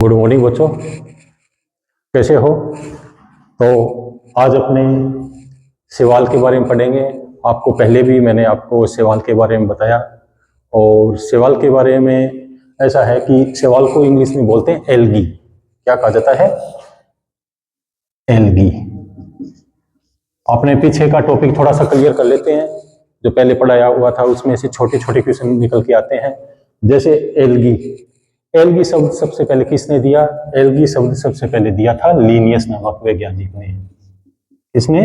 Good morning बच्चों, कैसे हो? तो आज अपने सवाल के बारे में पढ़ेंगे। आपको पहले भी मैंने आपको सवाल के बारे में बताया। और सवाल के बारे में ऐसा है कि सवाल को इंग्लिश में बोलते हैं एल्गी। क्या कहा जाता है? एल्गी। अपने पीछे का टॉपिक थोड़ा सा क्लियर कर लेते हैं। जो पहले पढ़ाया हुआ था उसमें से छोटे छोटे क्वेश्चन निकल के आते हैं। जैसे एल्गी। एल्गी शब्द सबसे पहले किसने दिया? एल्गी शब्द सबसे पहले दिया था लीनियस नामक वैज्ञानिक ने। किसने?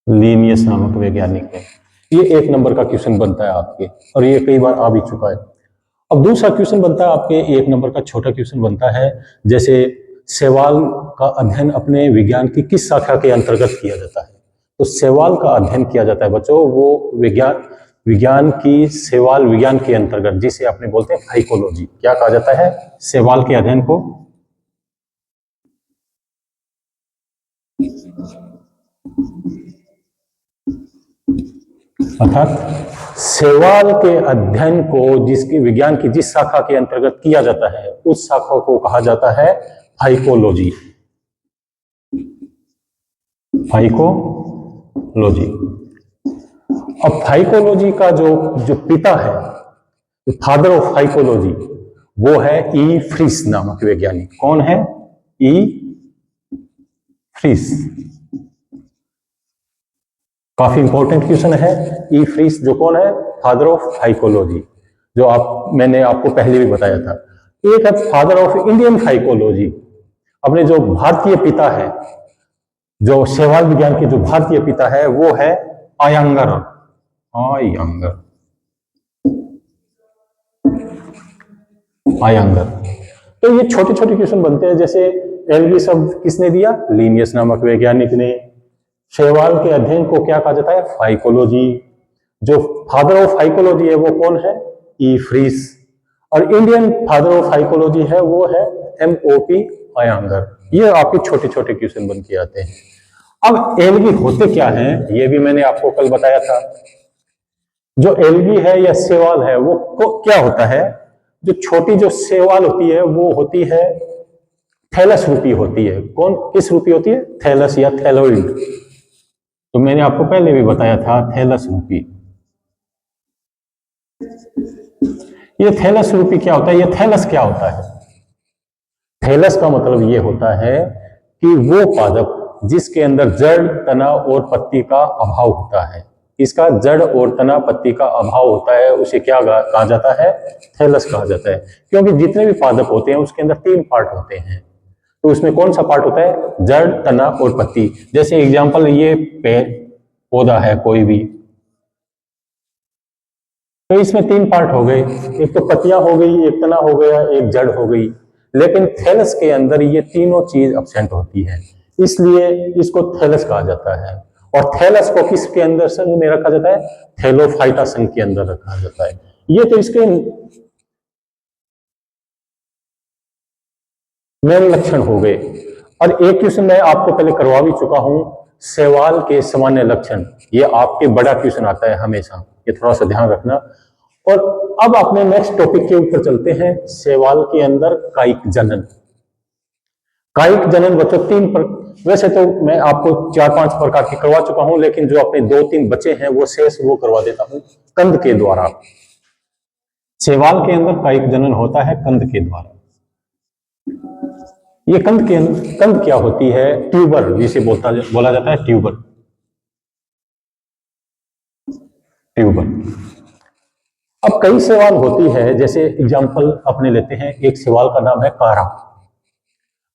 लीनियस नामक वैज्ञानिक ने। ये एक नंबर का क्वेश्चन बनता है आपके, और ये कई बार आ भी चुका है। अब दूसरा क्वेश्चन बनता है आपके, एक नंबर का छोटा क्वेश्चन बनता है, जैसे शैवाल का अध्ययन अपने विज्ञान की किस शाखा के अंतर्गत किया जाता है? तो शैवाल का अध्ययन किया जाता है बच्चों, वो विज्ञान की शैवाल विज्ञान के अंतर्गत, जिसे आपने बोलते हैं फाइकोलॉजी। क्या कहा जाता है शैवाल के अध्ययन को? अर्थात शैवाल के अध्ययन को जिसकी विज्ञान की जिस शाखा के अंतर्गत किया जाता है उस शाखा को कहा जाता है फाइकोलॉजी। फाइकोलॉजी। अब फाइकोलॉजी का जो पिता है, फादर ऑफ फाइकोलॉजी, वो है ई फ्रिस नामक वैज्ञानिक। कौन है? ई फ्रिस। काफी इंपॉर्टेंट क्वेश्चन है। ई फ्रिस जो कौन है? फादर ऑफ फाइकोलॉजी, जो मैंने आपको पहले भी बताया था। एक है फादर ऑफ इंडियन फाइकोलॉजी, अपने जो भारतीय पिता है, जो शैवाल विज्ञान के जो भारतीय पिता है वो है अयंगर। अयंगर। अयंगर। तो ये छोटे छोटे क्वेश्चन बनते हैं। जैसे एल्गी शब्द किसने दिया? लीनियस नामक वैज्ञानिक ने। शैवाल के अध्ययन को क्या कहा जाता है? फाइकोलॉजी। जो फादर ऑफ फाइकोलॉजी है वो कौन है? ई फ्रिस। और इंडियन फादर ऑफ फाइकोलॉजी है वो है MOP अयंगर। ये आपके छोटे छोटे क्वेश्चन बन के आते हैं। अब एल्गी होते क्या हैं ये भी मैंने आपको कल बताया था। जो एल्गी है या शैवाल है वो क्या होता है? जो छोटी जो शैवाल होती है वो होती है थैलस रूपी होती है। कौन किस रूपी होती है? थैलस या थैलोइड। तो मैंने आपको पहले भी बताया था थैलस रूपी। ये थैलस रूपी क्या होता है? ये थैलस क्या होता है? थैलस का मतलब ये होता है कि वो पादप जिसके अंदर जड़, तना और पत्ती का अभाव होता है। इसका जड़ और तना पत्ती का अभाव होता है, उसे क्या कहा जाता है? थैलस कहा जाता है। क्योंकि जितने भी पादप होते हैं उसके अंदर 3 पार्ट होते हैं। तो उसमें कौन सा पार्ट होता है? जड़, तना और पत्ती। जैसे एग्जांपल, ये पौधा है कोई भी, तो इसमें 3 पार्ट हो गए। एक तो पत्तियां हो गई, एक तना हो गया, एक जड़ हो गई। लेकिन थैलस के अंदर ये तीनों चीज अब्सेंट होती है, इसलिए इसको थैलस कहा जाता है। और थैलस को किसके अंदर संघ में रखा जाता है? थैलोफाइटा संघ के अंदर रखा जाता है। ये तो इसके मेन लक्षण हो गए। और एक क्वेश्चन मैं आपको पहले करवा भी चुका हूं, शैवाल के सामान्य लक्षण। ये आपके बड़ा क्वेश्चन आता है हमेशा, ये थोड़ा सा ध्यान रखना। और अब अपने नेक्स्ट टॉपिक के ऊपर चलते हैं। शैवाल के अंदर कायिक जनन। कायिक जनन बच्चों 3 वैसे तो मैं आपको 4-5 प्रकार के करवा चुका हूं, लेकिन जो अपने 2-3 बचे हैं वो शेष वो करवा देता हूं कंद के द्वारा। शैवाल के अंदर कायिक जनन होता है कंद के द्वारा। ये कंद क्या होती है? ट्यूबर, जिसे बोला जाता है ट्यूबर। ट्यूबर। अब कई शैवाल होती है, जैसे एग्जांपल अपने लेते हैं, एक शैवाल का नाम है कारा।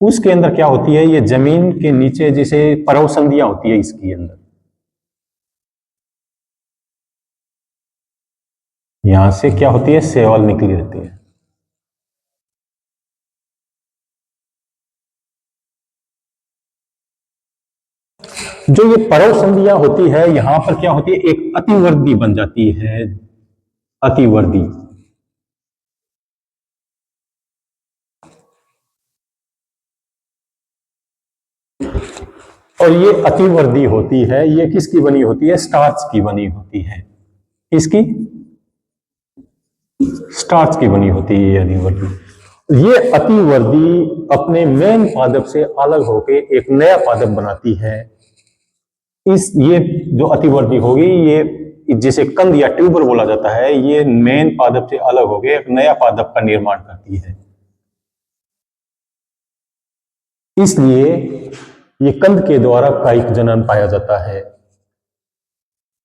उसके अंदर क्या होती है? ये जमीन के नीचे जिसे परवसंधियां होती है इसके अंदर, यहां से क्या होती है? शैवाल निकली रहती है। जो ये परवसंधियां होती है यहां पर क्या होती है? एक अतिवर्दी बन जाती है। अतिवर्दी। और ये अतिवर्दी होती है, ये किसकी बनी होती है? स्टार्च की बनी होती है। इसकी स्टार्च की बनी होती है ये अतिवर्दी। ये अतिवर्दी अपने मेन पादप से अलग होके एक नया पादप बनाती है। ये जो अतिवर्दी होगी, ये जिसे कंद या ट्यूबर बोला जाता है, ये मेन पादप से अलग होके एक नया पादप का निर्माण करती है। इसलिए ये कंद के द्वारा कायिक जनन पाया जाता है।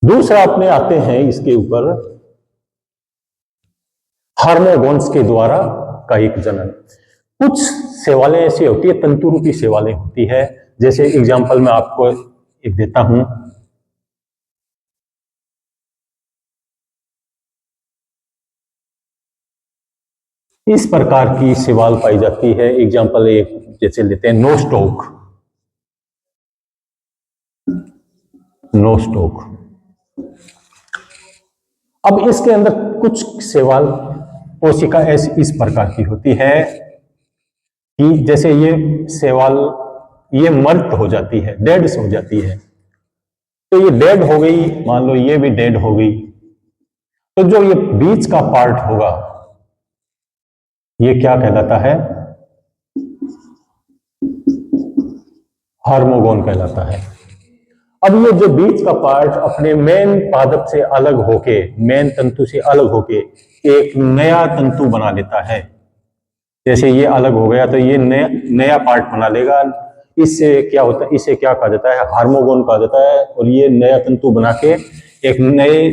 दूसरा अपने आते हैं इसके ऊपर हार्मोगोन्स के द्वारा कायिक जनन। कुछ सेवालें ऐसी होती है, तंतु रूपी सेवालें होती है। जैसे एग्जांपल मैं आपको एक देता हूं, इस प्रकार की सेवाल पाई जाती है। एग्जांपल एक जैसे लेते हैं नोस्टोक। नोस्टोक, अब इसके अंदर कुछ सेवाल कोशिका ऐसी इस प्रकार की होती है कि जैसे ये सेवाल ये मृत हो जाती है, डेड हो जाती है। तो ये डेड हो गई, मान लो ये भी डेड हो गई, तो जो ये बीच का पार्ट होगा ये क्या कहलाता है? हार्मोगोन कहलाता है। अब ये जो बीच का पार्ट अपने मेन पादप से अलग होके, मेन तंतु से अलग होके एक नया तंतु बना लेता है। जैसे ये अलग हो गया तो ये नया पार्ट बना लेगा। इससे क्या होता है? इसे क्या कहा जाता है? हार्मोगोन कहा जाता है। और ये नया तंतु बना के एक नए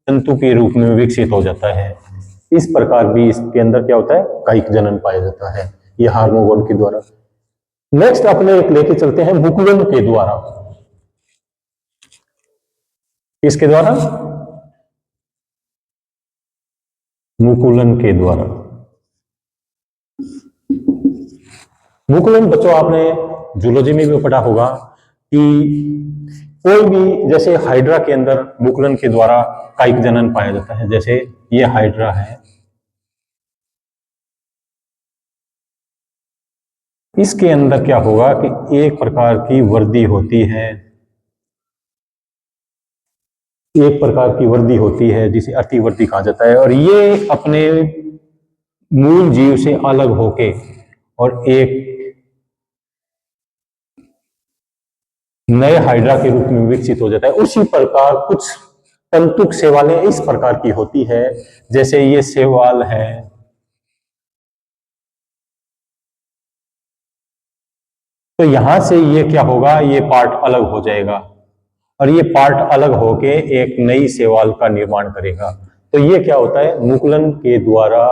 तंतु के रूप में विकसित हो जाता है। इस प्रकार भी इसके अंदर क्या होता है? कायिक जनन पाया जाता है, ये हार्मोगोन के द्वारा। नेक्स्ट अपने एक लेके चलते हैं मुकुलन के द्वारा। इसके द्वारा, मुकुलन के द्वारा। मुकुलन बच्चों आपने जूलॉजी में भी पढ़ा होगा कि कोई भी, जैसे हाइड्रा के अंदर मुकुलन के द्वारा कायिक जनन पाया जाता है। जैसे ये हाइड्रा है, इसके अंदर क्या होगा कि एक प्रकार की वर्दी होती है, एक प्रकार की वर्दी होती है जिसे अतिवर्दी कहा जाता है। और ये अपने मूल जीव से अलग होके और एक नए हाइड्रा के रूप में विकसित हो जाता है। उसी प्रकार कुछ तंतुक सेवालें इस प्रकार की होती है। जैसे ये सेवाल है, तो यहां से ये क्या होगा? ये पार्ट अलग हो जाएगा और ये पार्ट अलग होके एक नई सेवाल का निर्माण करेगा। तो ये क्या होता है? मुकुलन के द्वारा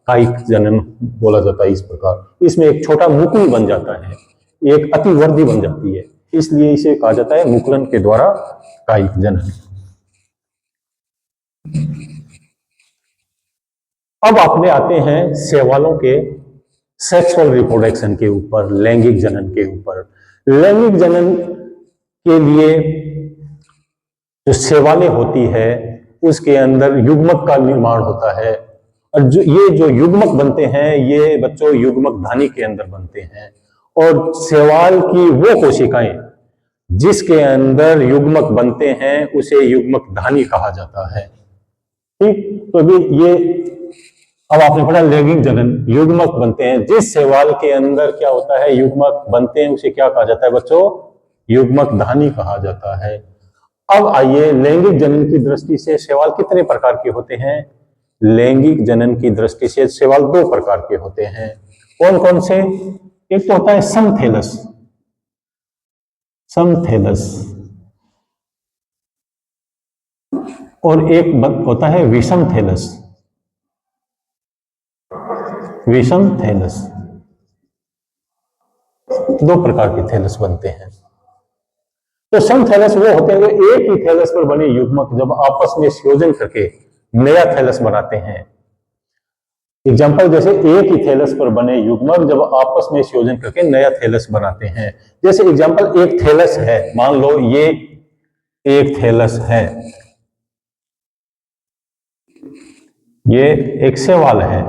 कायिक जनन बोला जाता है। इस प्रकार इसमें एक छोटा मुकुल बन जाता है, एक अतिवर्दी बन जाती है, इसलिए इसे कहा जाता है मुकुलन के द्वारा कायिक जनन। अब अपने आते हैं सेवालों के सेक्सुअल रिप्रोडक्शन के ऊपर, लैंगिक जनन के ऊपर। लैंगिक जनन के लिए जो सेवालें होती है उसके अंदर युग्मक का निर्माण होता है। और जो युग्मक बनते हैं ये बच्चों युग्मक धानी के अंदर बनते हैं। और सेवाल की वो कोशिकाएं जिसके अंदर युग्मक बनते हैं उसे युग्मक धानी कहा जाता है। ठीक, तो अभी ये अब आपने पढ़ा लैंगिक जनन, युग्मक बनते हैं। जिस सेवाल के अंदर क्या होता है? युग्मक बनते हैं, उसे क्या कहा जाता है बच्चों? युग्मक धानी कहा जाता है। अब आइए लैंगिक जनन की दृष्टि से सेवाल कितने प्रकार के होते हैं? लैंगिक जनन की दृष्टि से सेवाल दो प्रकार के होते हैं। कौन कौन से? एक तो होता है समथैलस, समथैलस, और एक होता है विषम थैलस, विषम थैलस। दो प्रकार के थैलस बनते हैं। तो सम थैलस वो होते हैं जो एक ही थैलस पर बने युग्मक जब आपस में संयोजन करके नया थैलस बनाते हैं। एग्जाम्पल, जैसे एक ही थैलस पर बने युग्मक जब आपस में संयोजन करके नया थैलस बनाते हैं। जैसे एग्जाम्पल, एक थैलस है, मान लो ये एक थैलस है, ये एक सेवाल है।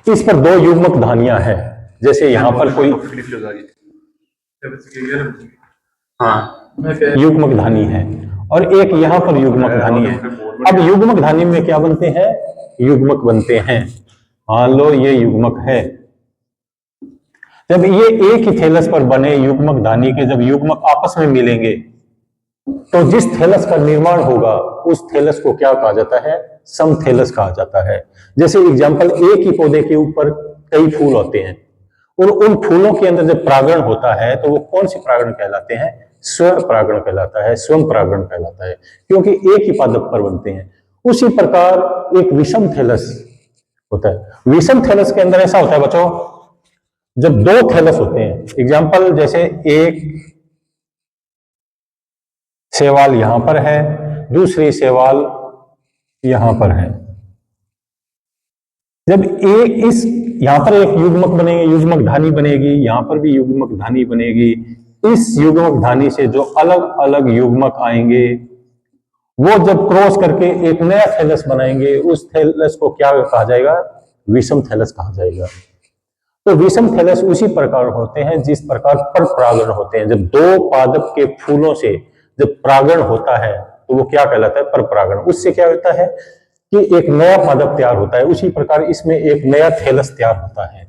इस पर दो युग्मक धानियां हैं। जैसे यहां पर कोई हाँ युग्मक धानी है और एक यहां पर युग्मक धानी है। अब युग्मक धानी में क्या बनते हैं, युग्मक बनते हैं। मान लो ये युग्मक है, जब ये एक ही थैलस पर बने युग्मक धानी के जब युग्मक आपस में मिलेंगे तो जिस थैलस का निर्माण होगा उस थैलस को क्या कहा जाता है, समथैलस कहा जाता है। जैसे एग्जांपल, एक ही पौधे के ऊपर कई फूल होते हैं और उन फूलों के अंदर जब परागण होता है तो वो कौन से परागण कहलाते हैं, स्व परागण कहलाता है, स्वयं परागण कहलाता है, क्योंकि एक ही पादप पर बनते हैं। उसी प्रकार एक विषम थैलस होता है। विषम थैलस के अंदर ऐसा होता है बच्चों, जब दो थैलस होते हैं, एग्जांपल जैसे एक शैवाल यहां पर है, दूसरी शैवाल यहां पर है। जब एक इस यहां पर एक युग्मक बनेगी, युग्मक धानी बनेगी, यहां पर भी युग्मक धानी बनेगी। इस युग्मक धानी से जो अलग अलग युग्मक आएंगे वो जब क्रॉस करके एक नया थैलस बनाएंगे, उस थैलस को क्या कहा जाएगा, विषम थैलस कहा जाएगा। तो विषम थैलस उसी प्रकार होते हैं जिस प्रकार पर परागण होते हैं। जब दो पादप के फूलों से जब परागण होता है तो वो क्या कहलाता है, पर परागण। उससे क्या होता है कि एक नया पादप तैयार होता है, उसी प्रकार इसमें एक नया थैलस तैयार होता है।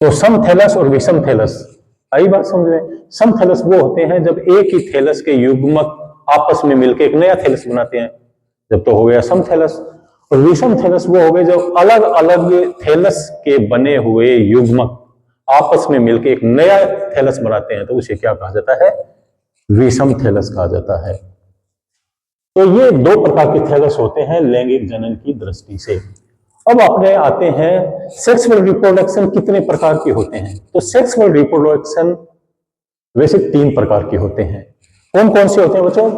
तो सम थैलस और विषम थैलस, आई बात समझ में। सम थैलस वो होते हैं जब एक ही थैलस के युग्मक आपस में मिलकर एक नया थैलस बनाते हैं, जब तो हो गया सम थैलस। और विषम थैलस वो हो गए जब अलग अलग थैलस के बने हुए युग्मक आपस में मिलकर एक नया थैलस बनाते हैं, तो उसे क्या कहा जाता है, विषम थैलस कहा जाता है। तो ये दो प्रकार के थैलस होते हैं लैंगिक जनन की दृष्टि से। अब अपने आते हैं सेक्सुअल रिप्रोडक्शन कितने प्रकार के होते हैं। तो सेक्सुअल रिप्रोडक्शन वैसे 3 प्रकार के होते हैं। कौन कौन से होते हैं बच्चों,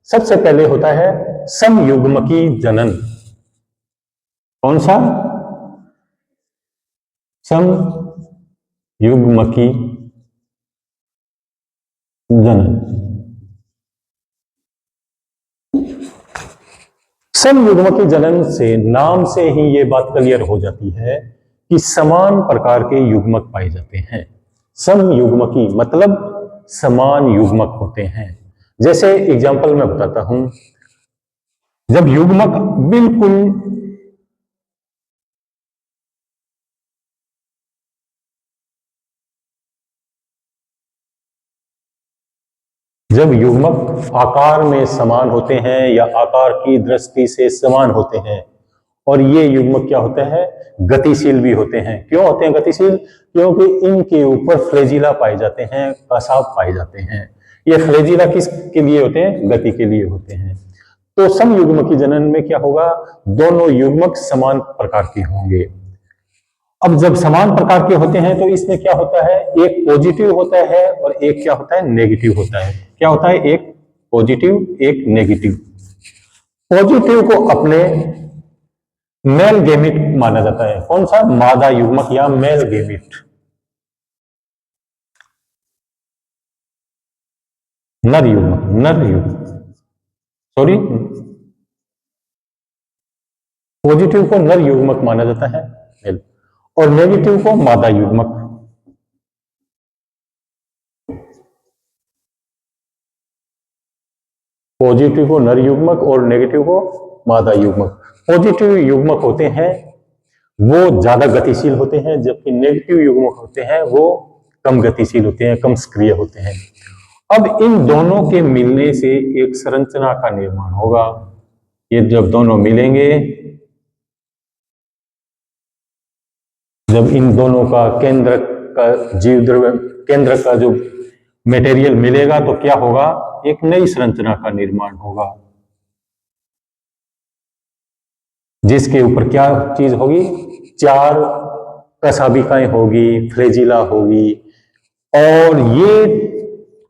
सबसे पहले होता है समयुग्मकी जनन। कौन सा, समयुग्मकी जनन। समयुग्मकी जनन से नाम से ही ये बात क्लियर हो जाती है कि समान प्रकार के युग्मक पाए जाते हैं। समयुग्मकी मतलब समान युग्मक होते हैं। जैसे एग्जांपल मैं बताता हूं, जब युग्मक बिल्कुल जब युग्मक आकार में समान होते हैं या आकार की दृष्टि से समान होते हैं, और ये युग्मक क्या होता है, गतिशील भी होते हैं। क्यों होते हैं गतिशील, क्योंकि इनके ऊपर फ्लैजिला पाए जाते हैं, कसाब पाए जाते हैं। ये फ्लैजिला किसके लिए होते हैं, गति के लिए होते हैं। तो समयुग्मकी जनन में क्या होगा, दोनों युग्मक समान प्रकार के होंगे। अब जब समान प्रकार के होते हैं तो इसमें क्या होता है, एक पॉजिटिव होता है और एक क्या होता है, नेगेटिव होता है। क्या होता है, एक पॉजिटिव एक नेगेटिव। पॉजिटिव को अपने मेल गेमिट माना जाता है। कौन सा, मादा युग्मक या मेल गेमिट। नर युग्मक, नर युग्मक, सॉरी, पॉजिटिव को नर युग्मक माना जाता है मेल, और नेगेटिव को मादा युग्मक। पॉजिटिव को नर युग्मक और नेगेटिव को मादा युग्मक। पॉजिटिव युग्मक होते हैं वो ज्यादा गतिशील होते हैं, जबकि नेगेटिव युग्मक होते हैं वो कम गतिशील होते हैं, कम सक्रिय होते हैं। अब इन दोनों के मिलने से एक संरचना का निर्माण होगा। ये जब दोनों मिलेंगे, जब इन दोनों का केंद्र का जीव द्रव्य केंद्र का जो मटेरियल मिलेगा तो क्या होगा, एक नई संरचना का निर्माण होगा, जिसके ऊपर क्या चीज होगी, 4 कशाभिकाएं होगी, फ्लैजिला होगी, और ये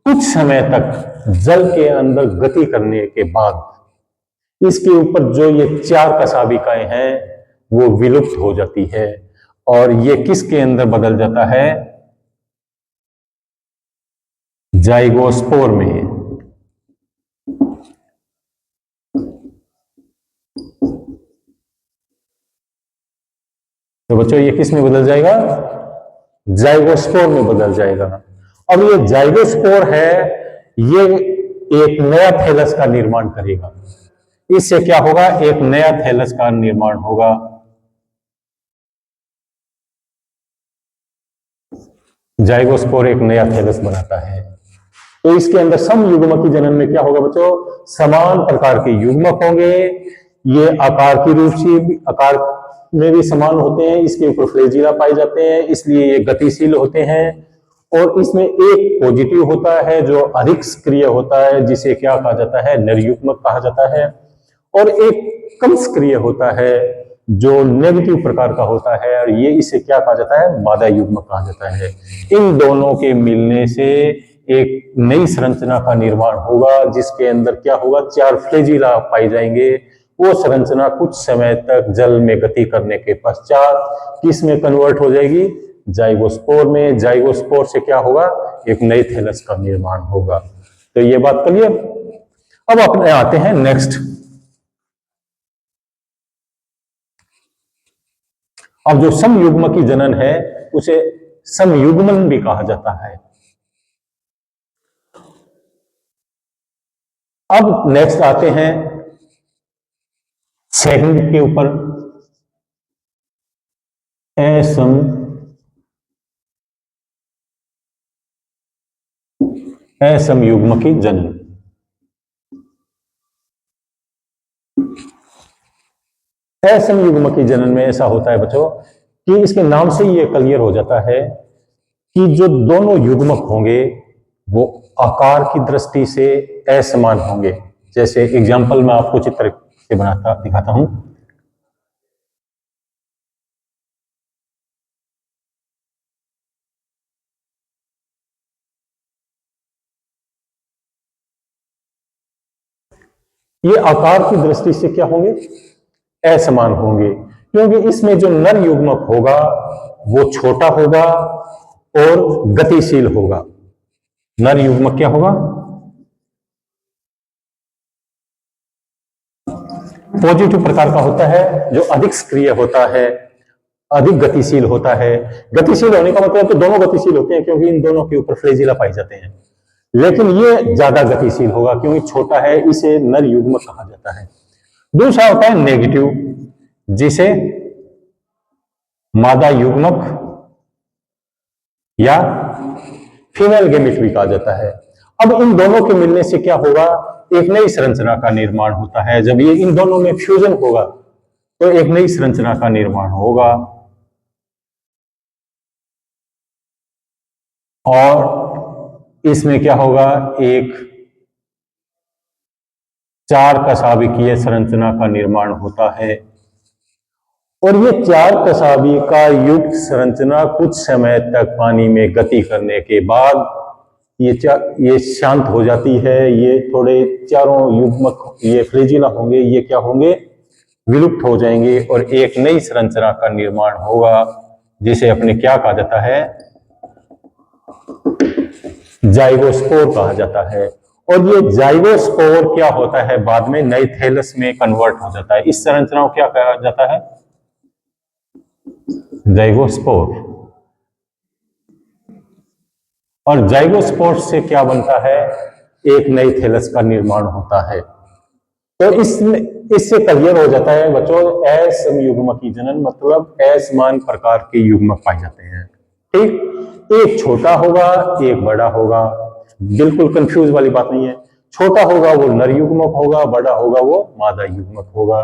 कुछ समय तक जल के अंदर गति करने के बाद इसके ऊपर जो ये 4 कशाभिकाएं हैं वो विलुप्त हो जाती है, और ये किसके अंदर बदल जाता है, जाइगोस्पोर में। तो बच्चों ये किस में बदल जाएगा, जाइगोस्पोर में बदल जाएगा। अब ये जाइगोस्पोर है, ये एक नया थैलस का निर्माण करेगा। इससे क्या होगा, एक नया थैलस का निर्माण होगा। जाइगोस्पोर एक नया थैलस बनाता है। तो इसके अंदर समयुग्मकी जनन में क्या होगा बच्चों, समान प्रकार के युग्मक होंगे। ये आकार की रूप से आकार में भी समान होते हैं, इसके ऊपर फ्लैजिला पाए जाते हैं, इसलिए ये गतिशील होते हैं। और इसमें एक पॉजिटिव होता है जो अधिक सक्रिय होता है, जिसे क्या कहा जाता है, नरयुग्मक कहा जाता है। और एक कम सक्रिय होता है जो नेगेटिव प्रकार का होता है, और ये इसे क्या कहा जाता है, मादा युग्मक कहा जाता है। इन दोनों के मिलने से एक नई संरचना का निर्माण होगा, जिसके अंदर क्या होगा, 4 फ्लैजिला पाए जाएंगे। वो संरचना कुछ समय तक जल में गति करने के पश्चात किस में कन्वर्ट हो जाएगी, जाइगोस्पोर में। जाइगोस्पोर से क्या होगा, एक नई थैलस का निर्माण होगा। तो ये बात क्लियर। अब अपने आते हैं नेक्स्ट। अब जो समयुग्मकी जनन है उसे समयुग्मन भी कहा जाता है। अब नेक्स्ट आते हैं सेकंड के ऊपर, असमयुग्मकी जनन। असमयुग्मकी जनन में ऐसा होता है बच्चों कि इसके नाम से ही ये क्लियर हो जाता है कि जो दोनों युग्मक होंगे वो आकार की दृष्टि से असमान होंगे। जैसे एग्जांपल मैं आपको चित्र से बनाता दिखाता हूं। ये आकार की दृष्टि से क्या होंगे, असमान होंगे, क्योंकि इसमें जो नर युग्मक होगा वो छोटा होगा और गतिशील होगा। नर युग्मक क्या होगा, पॉजिटिव प्रकार का होता है, जो अधिक सक्रिय होता है, अधिक गतिशील होता है। गतिशील होने का मतलब तो दोनों गतिशील होते हैं, क्योंकि इन दोनों के ऊपर फ्लैजिला पाए जाते हैं। लेकिन ये ज्यादा गतिशील होगा क्योंकि छोटा है, इसे नर युग्मक कहा जाता है। दूसरा होता है नेगेटिव, जिसे मादा युग्मक या फीमेल गैमेट भी कहा जाता है। अब इन दोनों के मिलने से क्या होगा, एक नई संरचना का निर्माण होता है। जब ये इन दोनों में फ्यूजन होगा तो एक नई संरचना का निर्माण होगा। और इसमें क्या होगा, एक 4 कशाभिकीय संरचना का निर्माण होता है। और ये 4 कशाभिका युक्त संरचना कुछ समय तक पानी में गति करने के बाद ये शांत हो जाती है। ये थोड़े चारों युग्मक ये फ्लैजिला होंगे, ये क्या होंगे, विलुप्त हो जाएंगे और एक नई संरचना का निर्माण होगा, जिसे अपने क्या कहा जाता है, जाइगोस्पोर कहा जाता है। और ये जाइगोस्पोर क्या होता है, बाद में नए थैलस में कन्वर्ट हो जाता है। इस संरचना को क्या कहा जाता है, जाइगोस्पोर। और जाइगोस्पोर से क्या बनता है, एक नई थैलस का निर्माण होता है। तो इससे क्लियर हो जाता है बच्चों, असमयुग्मकी जनन मतलब असमान प्रकार के युग्मक पाए जाते हैं। ठीक, एक छोटा होगा एक बड़ा होगा, बिल्कुल कंफ्यूज वाली बात नहीं है। छोटा होगा वो नर युग्मक होगा, बड़ा होगा वो मादा युग्मक होगा।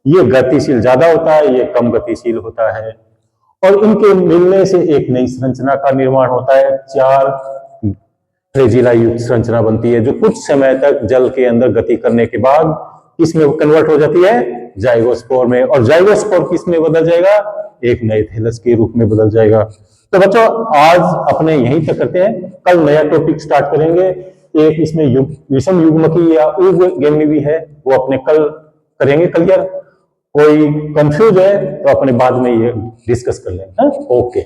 ये गतिशील ज्यादा होता है, ये कम गतिशील होता है। और इनके मिलने से एक नई संरचना का निर्माण होता है। 4 फ्लैजिला युक्त संरचना बनती है, जो कुछ समय तक जल के अंदर गति करने के बाद किसमें कन्वर्ट हो जाती है, जाइगोस्पोर में। और जाइगोस्पोर किस में बदल जाएगा, एक नए थैलस के रूप में बदल जाएगा। तो बच्चों आज अपने यहीं तक करते हैं, कल नया टॉपिक स्टार्ट करेंगे। एक इसमें विषम युग्मकी या उभयगेमी भी है, वो अपने कल करेंगे क्लियर। कोई कंफ्यूज है तो अपने बाद में ये डिस्कस कर लेंगे। ओके।